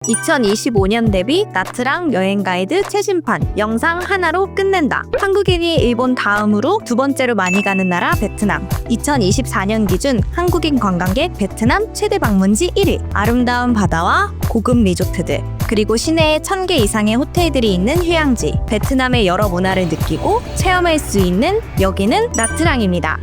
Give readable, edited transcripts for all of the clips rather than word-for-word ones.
2025년 대비 나트랑 여행 가이드 최신판 영상 하나로 끝낸다. 한국인이 일본 다음으로 두 번째로 많이 가는 나라 베트남. 2024년 기준 한국인 관광객 베트남 최대 방문지 1위. 아름다운 바다와 고급 리조트들, 그리고 시내에 1000개 이상의 호텔들이 있는 휴양지. 베트남의 여러 문화를 느끼고 체험할 수 있는 여기는 나트랑입니다.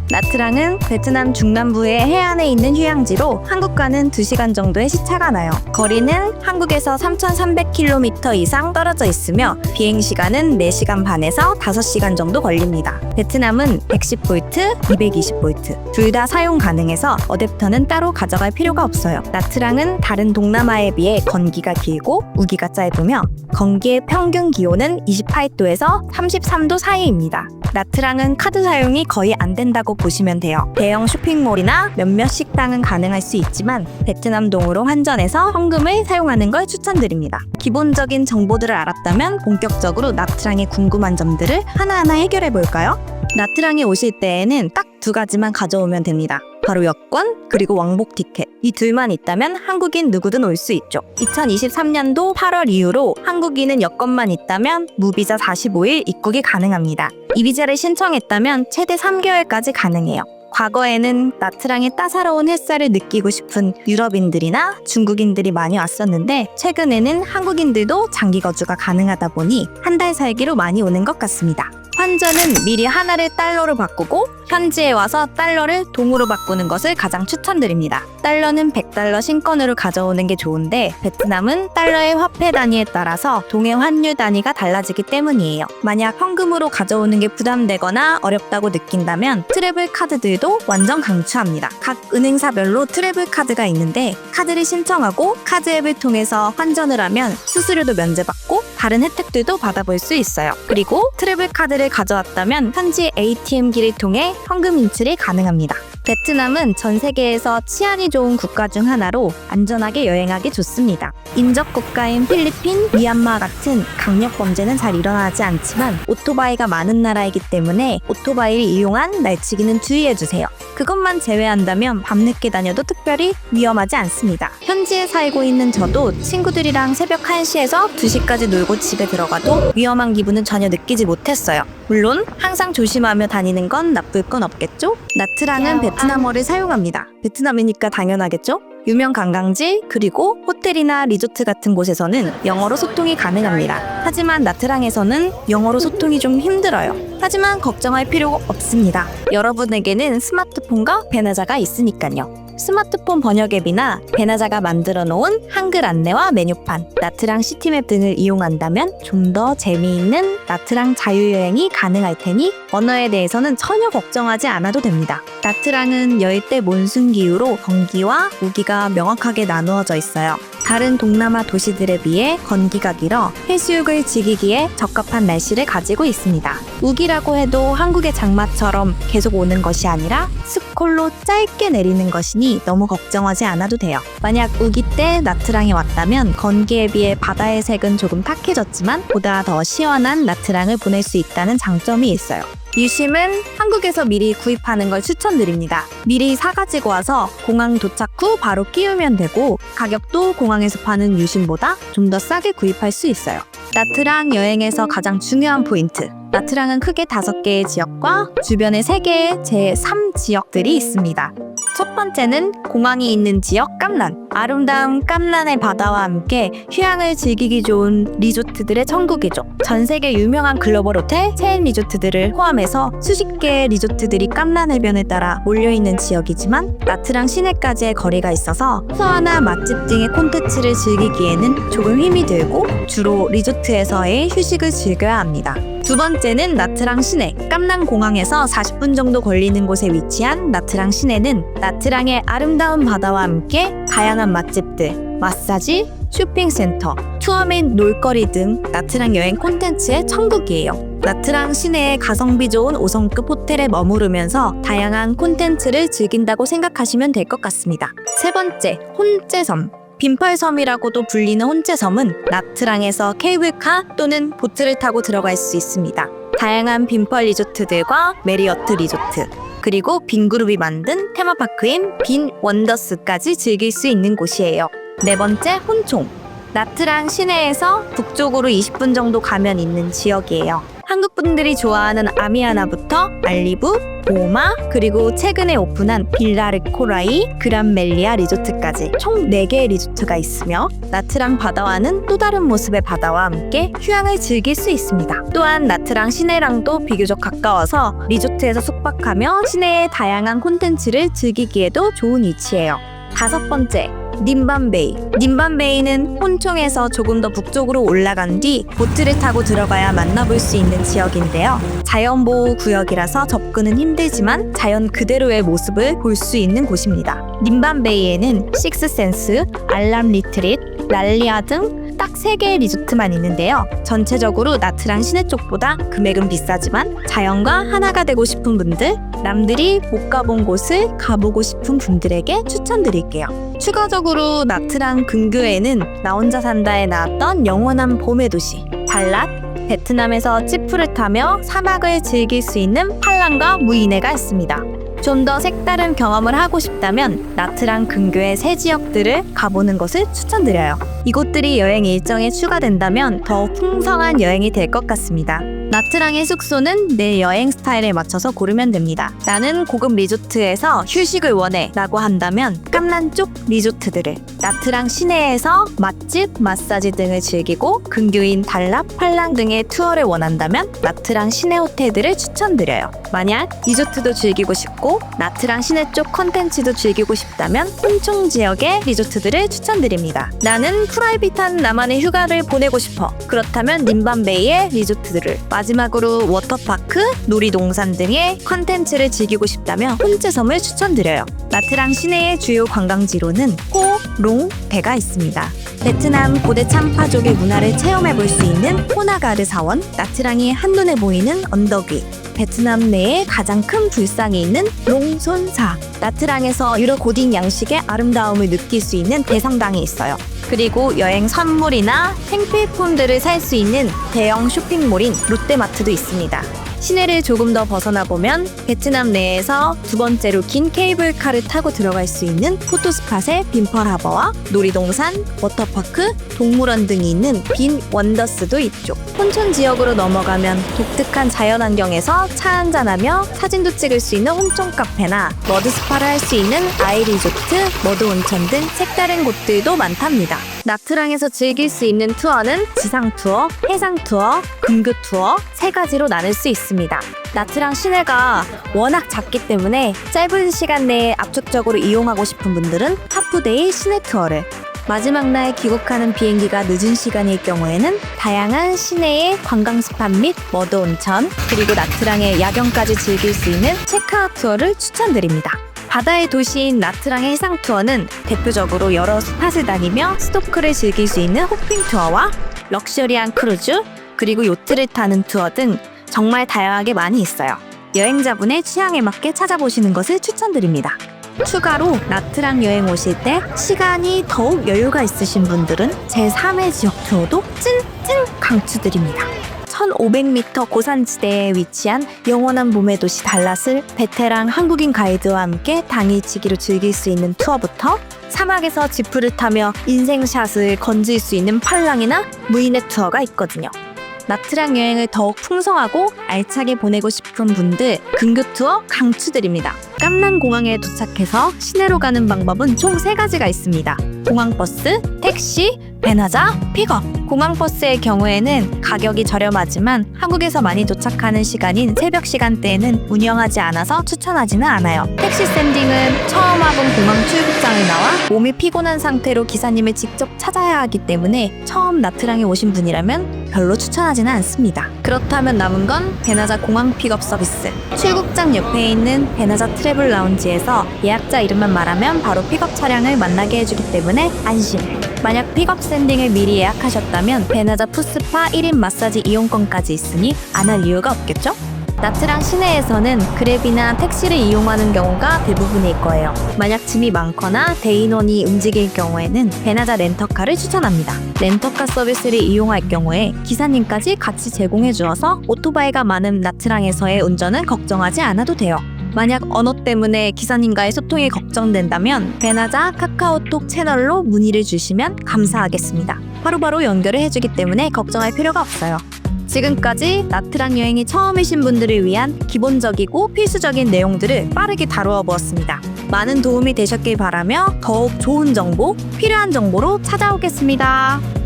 나트랑은 베트남 중남부의 해안에 있는 휴양지로 한국과는 2시간 정도의 시차가 나요. 거리는 한국에서 3,300km 이상 떨어져 있으며 비행시간은 4시간 반에서 5시간 정도 걸립니다. 베트남은 110V, 220V 둘 다 사용 가능해서 어댑터는 따로 가져갈 필요가 없어요. 나트랑은 다른 동남아에 비해 건기가 길고 우기가 짧으며 건기의 평균 기온은 28도에서 33도 사이입니다. 나트랑은 카드 사용이 거의 안 된다고 보시면 돼요. 대형 쇼핑몰이나 몇몇 식당은 가능할 수 있지만 베트남 동으로 환전해서 현금을 사용하는 걸 추천드립니다. 기본적인 정보들을 알았다면 본격적으로 나트랑에 궁금한 점들을 하나하나 해결해 볼까요? 나트랑에 오실 때에는 딱 2가지만 가져오면 됩니다. 바로 여권, 그리고 왕복 티켓. 이 둘만 있다면 한국인 누구든 올 수 있죠. 2023년도 8월 이후로 한국인은 여권만 있다면 무비자 45일 입국이 가능합니다. 이 비자를 신청했다면 최대 3개월까지 가능해요. 과거에는 나트랑의 따사로운 햇살을 느끼고 싶은 유럽인들이나 중국인들이 많이 왔었는데 최근에는 한국인들도 장기 거주가 가능하다 보니 한 달 살기로 많이 오는 것 같습니다. 환전은 미리 하나를 달러로 바꾸고 현지에 와서 달러를 동으로 바꾸는 것을 가장 추천드립니다. 달러는 100달러 신권으로 가져오는 게 좋은데 베트남은 달러의 화폐 단위에 따라서 동의 환율 단위가 달라지기 때문이에요. 만약 현금으로 가져오는 게 부담되거나 어렵다고 느낀다면 트래블 카드들도 완전 강추합니다. 각 은행사별로 트래블 카드가 있는데 카드를 신청하고 카드 앱을 통해서 환전을 하면 수수료도 면제받고 다른 혜택들도 받아볼 수 있어요. 그리고 트래블 카드를 가져왔다면 현지 ATM기를 통해 현금 인출이 가능합니다. 베트남은 전 세계에서 치안이 좋은 국가 중 하나로 안전하게 여행하기 좋습니다. 인접 국가인 필리핀, 미얀마 같은 강력 범죄는 잘 일어나지 않지만 오토바이가 많은 나라이기 때문에 오토바이를 이용한 날치기는 주의해주세요. 그것만 제외한다면 밤늦게 다녀도 특별히 위험하지 않습니다. 현지에 살고 있는 저도 친구들이랑 새벽 1시에서 2시까지 놀고 집에 들어가도 위험한 기분은 전혀 느끼지 못했어요. 물론 항상 조심하며 다니는 건 나쁠 건 없겠죠? 나트랑은 베트남어를 사용합니다. 베트남이니까 당연하겠죠? 유명 관광지, 그리고 호텔이나 리조트 같은 곳에서는 영어로 소통이 가능합니다. 하지만 나트랑에서는 영어로 소통이 좀 힘들어요. 하지만 걱정할 필요 없습니다. 여러분에게는 스마트폰과 배나자가 있으니까요. 스마트폰 번역 앱이나 배나자가 만들어 놓은 한글 안내와 메뉴판, 나트랑 시티맵 등을 이용한다면 좀 더 재미있는 나트랑 자유여행이 가능할 테니 언어에 대해서는 전혀 걱정하지 않아도 됩니다. 나트랑은 열대 몬순 기후로 건기와 우기가 명확하게 나누어져 있어요. 다른 동남아 도시들에 비해 건기가 길어 해수욕을 즐기기에 적합한 날씨를 가지고 있습니다. 우기라고 해도 한국의 장마처럼 계속 오는 것이 아니라 스콜로 짧게 내리는 것이니 너무 걱정하지 않아도 돼요. 만약 우기 때 나트랑에 왔다면 건기에 비해 바다의 색은 조금 탁해졌지만 보다 더 시원한 나트랑을 보낼 수 있다는 장점이 있어요. 유심은 한국에서 미리 구입하는 걸 추천드립니다. 미리 사가지고 와서 공항 도착 후 바로 끼우면 되고 가격도 공항에서 파는 유심보다 좀 더 싸게 구입할 수 있어요. 나트랑 여행에서 가장 중요한 포인트. 나트랑은 크게 5개의 지역과 주변에 3개의 제3지역들이 있습니다. 첫 번째는 공항이 있는 지역 깜란. 아름다운 깜란의 바다와 함께 휴양을 즐기기 좋은 리조트들의 천국이죠. 전 세계 유명한 글로벌 호텔, 체인 리조트들을 포함해서 수십 개의 리조트들이 깜란 해변에 따라 몰려있는 지역이지만 나트랑 시내까지의 거리가 있어서 투어나 맛집 등의 콘텐츠를 즐기기에는 조금 힘이 들고 주로 리조트에서의 휴식을 즐겨야 합니다. 두 번째는 나트랑 시내. 깜란 공항에서 40분 정도 걸리는 곳에 위치한 나트랑 시내는 나트랑의 아름다운 바다와 함께 다양한 맛집들, 마사지, 쇼핑센터, 투어 및 놀거리 등 나트랑 여행 콘텐츠의 천국이에요. 나트랑 시내의 가성비 좋은 5성급 호텔에 머무르면서 다양한 콘텐츠를 즐긴다고 생각하시면 될 것 같습니다. 세 번째, 혼제섬. 빈펄섬이라고도 불리는 혼제섬은 나트랑에서 케이블카 또는 보트를 타고 들어갈 수 있습니다. 다양한 빈펄 리조트들과 메리어트 리조트, 그리고 빈그룹이 만든 테마파크인 빈 원더스까지 즐길 수 있는 곳이에요. 네 번째, 혼총. 나트랑 시내에서 북쪽으로 20분 정도 가면 있는 지역이에요. 한국 분들이 좋아하는 아미아나부터 알리브, 보마, 그리고 최근에 오픈한 빌라르코라이, 그란멜리아 리조트까지 총 4개의 리조트가 있으며 나트랑 바다와는 또 다른 모습의 바다와 함께 휴양을 즐길 수 있습니다. 또한 나트랑 시내랑도 비교적 가까워서 리조트에서 숙박하며 시내의 다양한 콘텐츠를 즐기기에도 좋은 위치예요. 5번째, 님밤베이. 님밤베이는 혼총에서 조금 더 북쪽으로 올라간 뒤 보트를 타고 들어가야 만나볼 수 있는 지역인데요. 자연보호구역이라서 접근은 힘들지만 자연 그대로의 모습을 볼 수 있는 곳입니다. 님밤베이에는 식스센스, 알람 리트릿, 랄리아 등 딱 3개의 리조트만 있는데요. 전체적으로 나트랑 시내 쪽보다 금액은 비싸지만 자연과 하나가 되고 싶은 분들, 남들이 못 가본 곳을 가보고 싶은 분들에게 추천드릴게요. 추가적으로 나트랑 근교에는 나 혼자 산다에 나왔던 영원한 봄의 도시 달랏, 베트남에서 찌푸를 타며 사막을 즐길 수 있는 팔랑과 무이네가 있습니다. 좀 더 색다른 경험을 하고 싶다면 나트랑 근교의 새 지역들을 가보는 것을 추천드려요. 이곳들이 여행 일정에 추가된다면 더욱 풍성한 여행이 될 것 같습니다. 나트랑의 숙소는 내 여행 스타일에 맞춰서 고르면 됩니다. 나는 고급 리조트에서 휴식을 원해 라고 한다면 깜난 쪽 리조트들을, 나트랑 시내에서 맛집, 마사지 등을 즐기고 근교인 달랏, 팔랑 등의 투어를 원한다면 나트랑 시내 호텔들을 추천드려요. 만약 리조트도 즐기고 싶고 나트랑 시내 쪽 컨텐츠도 즐기고 싶다면 혼총 지역의 리조트들을 추천드립니다. 나는 프라이빗한 나만의 휴가를 보내고 싶어. 그렇다면 님밤베이의 리조트들을, 마지막으로 워터파크, 놀이동산 등의 컨텐츠를 즐기고 싶다면 혼재섬을 추천드려요. 나트랑 시내의 주요 관광지로는 호, 롱, 대가 있습니다. 베트남 고대 참파족의 문화를 체험해볼 수 있는 호나가르 사원, 나트랑이 한눈에 보이는 언덕 위, 베트남 내에 가장 큰 불상이 있는 롱손사, 나트랑에서 유럽 고딕 양식의 아름다움을 느낄 수 있는 대성당이 있어요. 그리고 여행 선물이나 생필품들을 살 수 있는 대형 쇼핑몰인 롯데마트도 있습니다. 시내를 조금 더 벗어나 보면 베트남 내에서 2번째로 긴 케이블카를 타고 들어갈 수 있는 포토스팟의 빈펄하버와 놀이동산, 워터파크, 동물원 등이 있는 빈 원더스도 있죠. 혼촌 지역으로 넘어가면 독특한 자연환경에서 차 한잔하며 사진도 찍을 수 있는 혼촌 카페나 머드스파를 할 수 있는 아이리조트, 머드온천 등 색다른 곳들도 많답니다. 나트랑에서 즐길 수 있는 투어는 지상 투어, 해상 투어, 근교 투어 3가지로 나눌 수 있습니다. 나트랑 시내가 워낙 작기 때문에 짧은 시간 내에 압축적으로 이용하고 싶은 분들은 하프데이 시내 투어를, 마지막 날 귀국하는 비행기가 늦은 시간일 경우에는 다양한 시내의 관광 스팟 및 머드 온천, 그리고 나트랑의 야경까지 즐길 수 있는 체크아웃 투어를 추천드립니다. 바다의 도시인 나트랑의 해상 투어는 대표적으로 여러 스팟을 다니며 스토크를 즐길 수 있는 호핑 투어와 럭셔리한 크루즈, 그리고 요트를 타는 투어 등 정말 다양하게 많이 있어요. 여행자분의 취향에 맞게 찾아보시는 것을 추천드립니다. 추가로 나트랑 여행 오실 때 시간이 더욱 여유가 있으신 분들은 제3의 지역 투어도 찐 강추드립니다. 1500m 고산지대에 위치한 영원한 봄의 도시 달랏을 베테랑 한국인 가이드와 함께 당일치기로 즐길 수 있는 투어부터 사막에서 지프를 타며 인생샷을 건질 수 있는 팔랑이나 무이네 투어가 있거든요. 나트랑 여행을 더욱 풍성하고 알차게 보내고 싶은 분들 근교 투어 강추드립니다. 깜난 공항에 도착해서 시내로 가는 방법은 총 3가지가 있습니다. 공항버스, 택시, 베나자, 픽업. 공항버스의 경우에는 가격이 저렴하지만 한국에서 많이 도착하는 시간인 새벽 시간대에는 운영하지 않아서 추천하지는 않아요. 택시 샌딩은 처음 와본 공항 출국장을 나와 몸이 피곤한 상태로 기사님을 직접 찾아야 하기 때문에 처음 나트랑에 오신 분이라면 별로 추천하지는 않습니다. 그렇다면 남은 건 베나자 공항 픽업 서비스. 출국장 옆에 있는 베나자 트래블 라운지에서 예약자 이름만 말하면 바로 픽업 차량을 만나게 해주기 때문에 안심. 만약 픽업 샌딩을 미리 예약하셨다면 베나자 푸스파 1인 마사지 이용권까지 있으니 안 할 이유가 없겠죠? 나트랑 시내에서는 그랩이나 택시를 이용하는 경우가 대부분일 거예요. 만약 짐이 많거나 대인원이 움직일 경우에는 베나자 렌터카를 추천합니다. 렌터카 서비스를 이용할 경우에 기사님까지 같이 제공해 주어서 오토바이가 많은 나트랑에서의 운전은 걱정하지 않아도 돼요. 만약 언어 때문에 기사님과의 소통이 걱정된다면 배나자 카카오톡 채널로 문의를 주시면 감사하겠습니다. 바로바로 연결을 해주기 때문에 걱정할 필요가 없어요. 지금까지 나트랑 여행이 처음이신 분들을 위한 기본적이고 필수적인 내용들을 빠르게 다루어 보았습니다. 많은 도움이 되셨길 바라며 더욱 좋은 정보, 필요한 정보로 찾아오겠습니다.